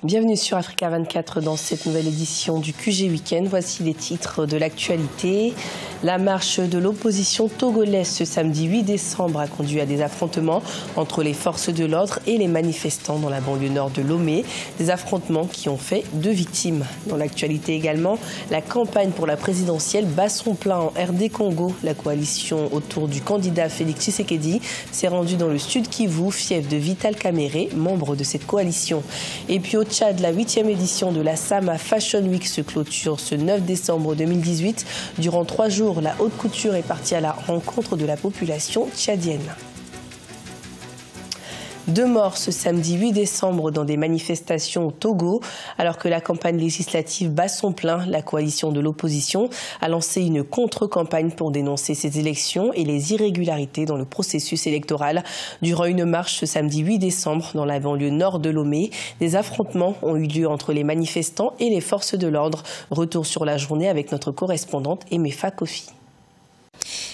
Bienvenue sur Africa 24 dans cette nouvelle édition du QG Week-end. Voici les titres de l'actualité. La marche de l'opposition togolaise ce samedi 8 décembre a conduit à des affrontements entre les forces de l'ordre et les manifestants dans la banlieue nord de Lomé. Des affrontements qui ont fait 2 victimes. Dans l'actualité également, la campagne pour la présidentielle bat son plein en RD Congo. La coalition autour du candidat Félix Tshisekedi s'est rendue dans le Sud Kivu, fief de Vital Kamerhe, membre de cette coalition. Et puis au Tchad, la 8e édition de la Sama Fashion Week se clôture ce 9 décembre 2018. Durant 3 jours, la haute couture est partie à la rencontre de la population tchadienne. 2 morts ce samedi 8 décembre dans des manifestations au Togo. Alors que la campagne législative bat son plein, la coalition de l'opposition a lancé une contre-campagne pour dénoncer ces élections et les irrégularités dans le processus électoral. Durant une marche ce samedi 8 décembre dans la banlieue nord de Lomé, des affrontements ont eu lieu entre les manifestants et les forces de l'ordre. Retour sur la journée avec notre correspondante Emefa Kofi.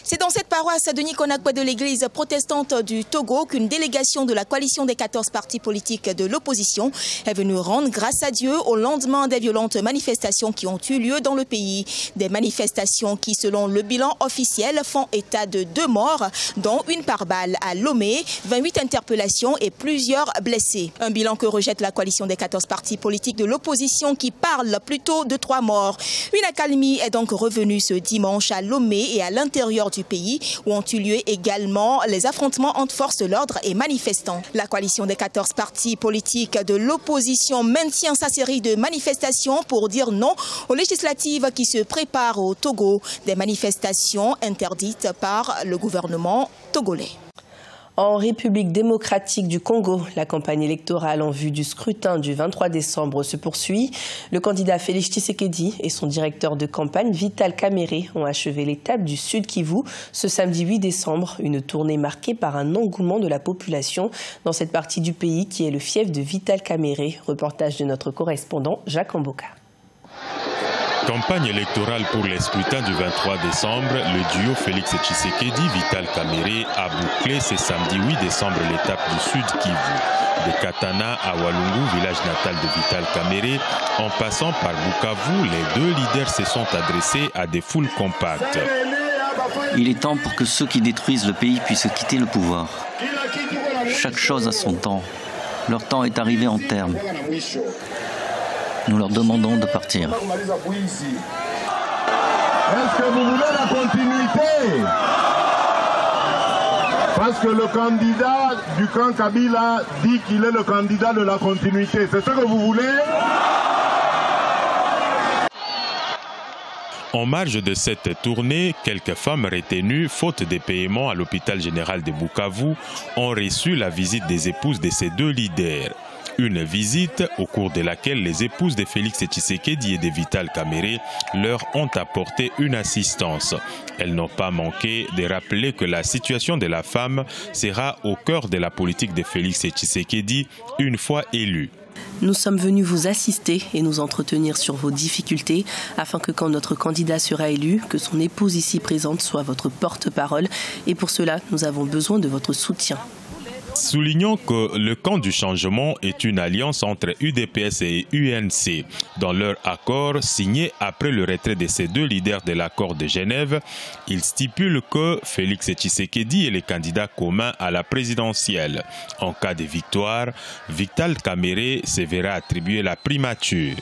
C'est dans cette paroisse de Nikonakwa de l'église protestante du Togo qu'une délégation de la coalition des 14 partis politiques de l'opposition est venue rendre grâce à Dieu au lendemain des violentes manifestations qui ont eu lieu dans le pays. Des manifestations qui, selon le bilan officiel, font état de 2 morts, dont une par balle à Lomé, 28 interpellations et plusieurs blessés. Un bilan que rejette la coalition des 14 partis politiques de l'opposition qui parle plutôt de 3 morts. Une accalmie est donc revenue ce dimanche à Lomé et à l'intérieur du pays où ont eu lieu également les affrontements entre forces de l'ordre et manifestants. La coalition des 14 partis politiques de l'opposition maintient sa série de manifestations pour dire non aux législatives qui se préparent au Togo, des manifestations interdites par le gouvernement togolais. En République démocratique du Congo, la campagne électorale en vue du scrutin du 23 décembre se poursuit. Le candidat Félix Tshisekedi et son directeur de campagne Vital Kamerhe ont achevé l'étape du Sud Kivu ce samedi 8 décembre. Une tournée marquée par un engouement de la population dans cette partie du pays qui est le fief de Vital Kamerhe. Reportage de notre correspondant Jacques Amboka. Campagne électorale pour les scrutins du 23 décembre, le duo Félix Tshisekedi-Vital Kamerhe a bouclé ce samedi 8 décembre l'étape du Sud Kivu. De Katana à Walungu, village natal de Vital Kamerhe, en passant par Bukavu, les 2 leaders se sont adressés à des foules compactes. Il est temps pour que ceux qui détruisent le pays puissent quitter le pouvoir. Chaque chose a son temps. Leur temps est arrivé en terme. Nous leur demandons de partir. Est-ce que vous voulez la continuité? Parce que le candidat du camp Kabila dit qu'il est le candidat de la continuité. C'est ce que vous voulez? En marge de cette tournée, quelques femmes retenues, faute de paiement à l'hôpital général de Bukavu, ont reçu la visite des épouses de ces 2 leaders. Une visite au cours de laquelle les épouses de Félix Tshisekedi et de Vital Kamerhe leur ont apporté une assistance. Elles n'ont pas manqué de rappeler que la situation de la femme sera au cœur de la politique de Félix Tshisekedi une fois élu. Nous sommes venus vous assister et nous entretenir sur vos difficultés afin que quand notre candidat sera élu, que son épouse ici présente soit votre porte-parole. Et pour cela, nous avons besoin de votre soutien. Soulignons que le camp du changement est une alliance entre UDPS et UNC. Dans leur accord signé après le retrait de ces 2 leaders de l'accord de Genève, il stipule que Félix Tshisekedi est le candidat commun à la présidentielle. En cas de victoire, Vital Kamerhe se verra attribuer la primature.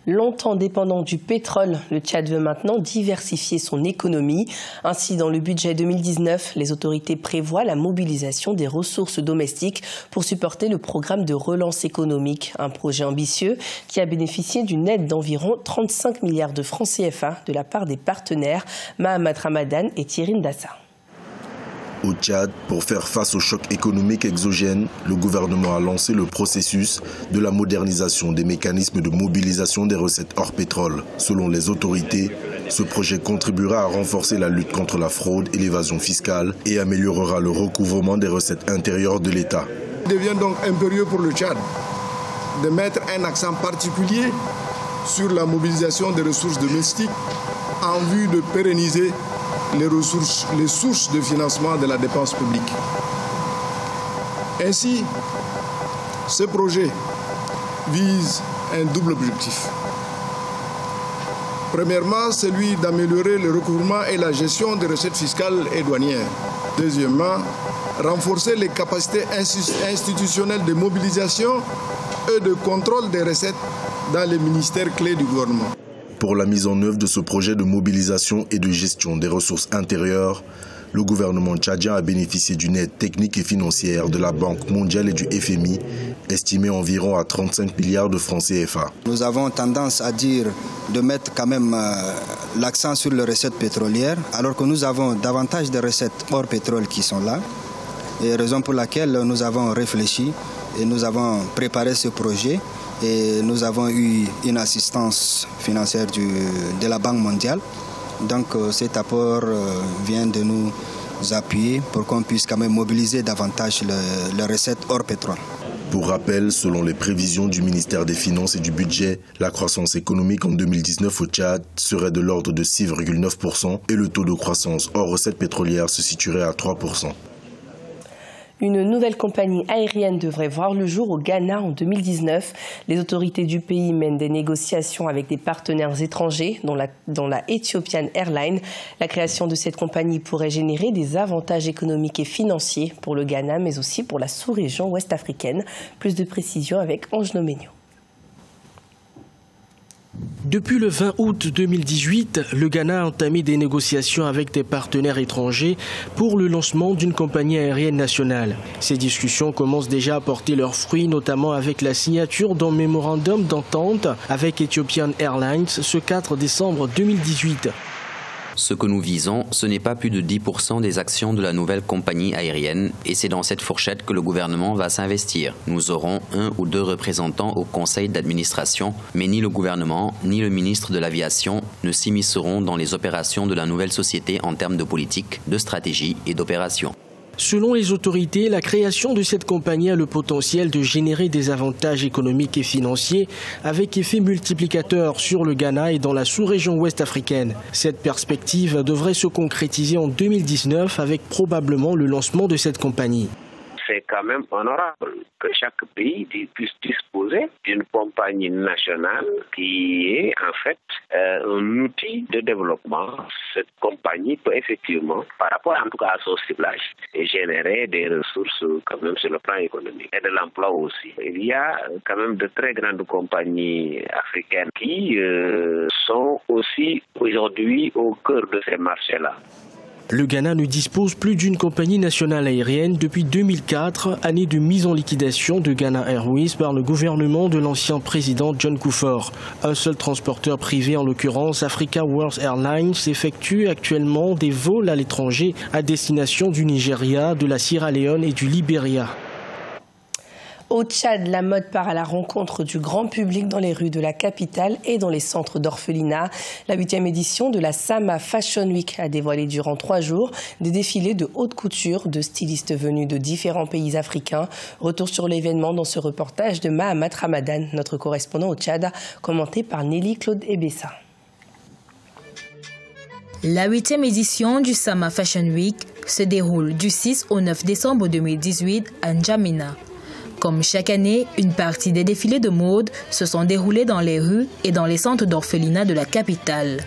Longtemps dépendant du pétrole, le Tchad veut maintenant diversifier son économie. Ainsi, dans le budget 2019, les autorités prévoient la mobilisation des ressources domestiques pour supporter le programme de relance économique. Un projet ambitieux qui a bénéficié d'une aide d'environ 35 milliards de francs CFA de la part des partenaires Mahamat Ramadan et Thierry Ndassa. Au Tchad, pour faire face au choc économique exogène, le gouvernement a lancé le processus de la modernisation des mécanismes de mobilisation des recettes hors pétrole. Selon les autorités, ce projet contribuera à renforcer la lutte contre la fraude et l'évasion fiscale et améliorera le recouvrement des recettes intérieures de l'État. Il devient donc impérieux pour le Tchad de mettre un accent particulier sur la mobilisation des ressources domestiques en vue de pérenniser les sources de financement de la dépense publique. Ainsi, Ce projet vise un double objectif. Premièrement, celui d'améliorer le recouvrement et la gestion des recettes fiscales et douanières. Deuxièmement, renforcer les capacités institutionnelles de mobilisation et de contrôle des recettes dans les ministères clés du gouvernement. Pour la mise en œuvre de ce projet de mobilisation et de gestion des ressources intérieures, le gouvernement tchadien a bénéficié d'une aide technique et financière de la Banque mondiale et du FMI, estimée environ à 35 milliards de francs CFA. Nous avons tendance à dire de mettre quand même l'accent sur les recettes pétrolières, alors que nous avons davantage de recettes hors pétrole qui sont là. Et raison pour laquelle nous avons réfléchi et nous avons préparé ce projet. Et nous avons eu une assistance financière de la Banque mondiale. Donc cet apport vient de nous appuyer pour qu'on puisse quand même mobiliser davantage les recettes hors pétrole. Pour rappel, selon les prévisions du ministère des Finances et du Budget, la croissance économique en 2019 au Tchad serait de l'ordre de 6,9% et le taux de croissance hors recettes pétrolières se situerait à 3%. Une nouvelle compagnie aérienne devrait voir le jour au Ghana en 2019. Les autorités du pays mènent des négociations avec des partenaires étrangers, dont la Ethiopian Airlines. La création de cette compagnie pourrait générer des avantages économiques et financiers pour le Ghana, mais aussi pour la sous-région ouest africaine. Plus de précisions avec Ange Noménio. Depuis le 20 août 2018, le Ghana a entamé des négociations avec des partenaires étrangers pour le lancement d'une compagnie aérienne nationale. Ces discussions commencent déjà à porter leurs fruits, notamment avec la signature d'un mémorandum d'entente avec Ethiopian Airlines ce 4 décembre 2018. Ce que nous visons, ce n'est pas plus de 10% des actions de la nouvelle compagnie aérienne et c'est dans cette fourchette que le gouvernement va s'investir. Nous aurons 1 ou 2 représentants au conseil d'administration, mais ni le gouvernement ni le ministre de l'Aviation ne s'immisceront dans les opérations de la nouvelle société en termes de politique, de stratégie et d'opération. Selon les autorités, la création de cette compagnie a le potentiel de générer des avantages économiques et financiers avec effet multiplicateur sur le Ghana et dans la sous-région ouest africaine. Cette perspective devrait se concrétiser en 2019 avec probablement le lancement de cette compagnie. C'est quand même honorable que chaque pays puisse disposer d'une compagnie nationale qui est en fait un outil de développement. Cette compagnie peut effectivement, par rapport en tout cas à son ciblage, générer des ressources quand même sur le plan économique et de l'emploi aussi. Il y a quand même de très grandes compagnies africaines qui sont aussi aujourd'hui au cœur de ces marchés-là. Le Ghana ne dispose plus d'une compagnie nationale aérienne depuis 2004, année de mise en liquidation de Ghana Airways par le gouvernement de l'ancien président John Kufuor. Un seul transporteur privé, en l'occurrence Africa World Airlines, effectue actuellement des vols à l'étranger à destination du Nigeria, de la Sierra Leone et du Libéria. Au Tchad, la mode part à la rencontre du grand public dans les rues de la capitale et dans les centres d'orphelinat. La 8e édition de la Sama Fashion Week a dévoilé durant 3 jours des défilés de haute couture de stylistes venus de différents pays africains. Retour sur l'événement dans ce reportage de Mahamat Ramadan, notre correspondant au Tchad, commenté par Nelly Claude Ebessa. La 8e édition du Sama Fashion Week se déroule du 6 au 9 décembre 2018 à N'Djamena. Comme chaque année, une partie des défilés de mode se sont déroulés dans les rues et dans les centres d'orphelinat de la capitale.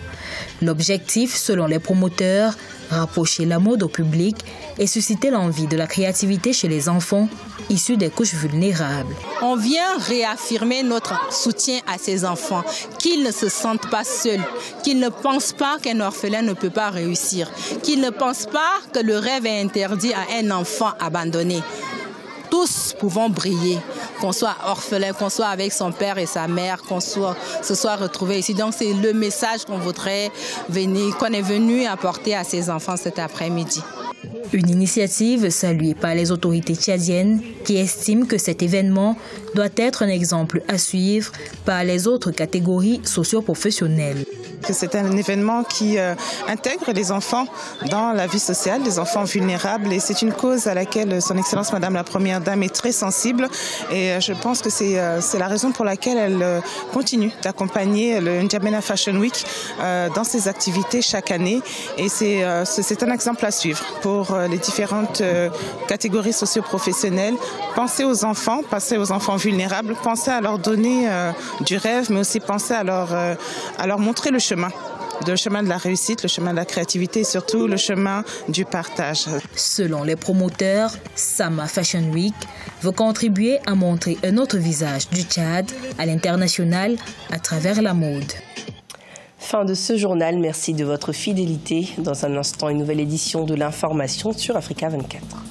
L'objectif, selon les promoteurs, rapprocher la mode au public et susciter l'envie de la créativité chez les enfants issus des couches vulnérables. On vient réaffirmer notre soutien à ces enfants, qu'ils ne se sentent pas seuls, qu'ils ne pensent pas qu'un orphelin ne peut pas réussir, qu'ils ne pensent pas que le rêve est interdit à un enfant abandonné. Tous pouvons briller, qu'on soit orphelin, qu'on soit avec son père et sa mère, qu'on se soit retrouvé ici. Donc c'est le message qu'on est venu apporter à ces enfants cet après-midi. Une initiative saluée par les autorités tchadiennes qui estiment que cet événement doit être un exemple à suivre par les autres catégories socio-professionnelles. C'est un événement qui intègre les enfants dans la vie sociale, les enfants vulnérables, et c'est une cause à laquelle son Excellence Madame la Première Dame est très sensible, et je pense que c'est la raison pour laquelle elle continue d'accompagner le N'Djamena Fashion Week dans ses activités chaque année, et c'est un exemple à suivre pour pour les différentes catégories socio-professionnelles. Penser aux enfants vulnérables, penser à leur donner du rêve, mais aussi penser à leur montrer le chemin de la réussite, le chemin de la créativité et surtout le chemin du partage. Selon les promoteurs, Sama Fashion Week veut contribuer à montrer un autre visage du Tchad à l'international à travers la mode. Fin de ce journal, merci de votre fidélité. Dans un instant, une nouvelle édition de l'information sur Africa 24.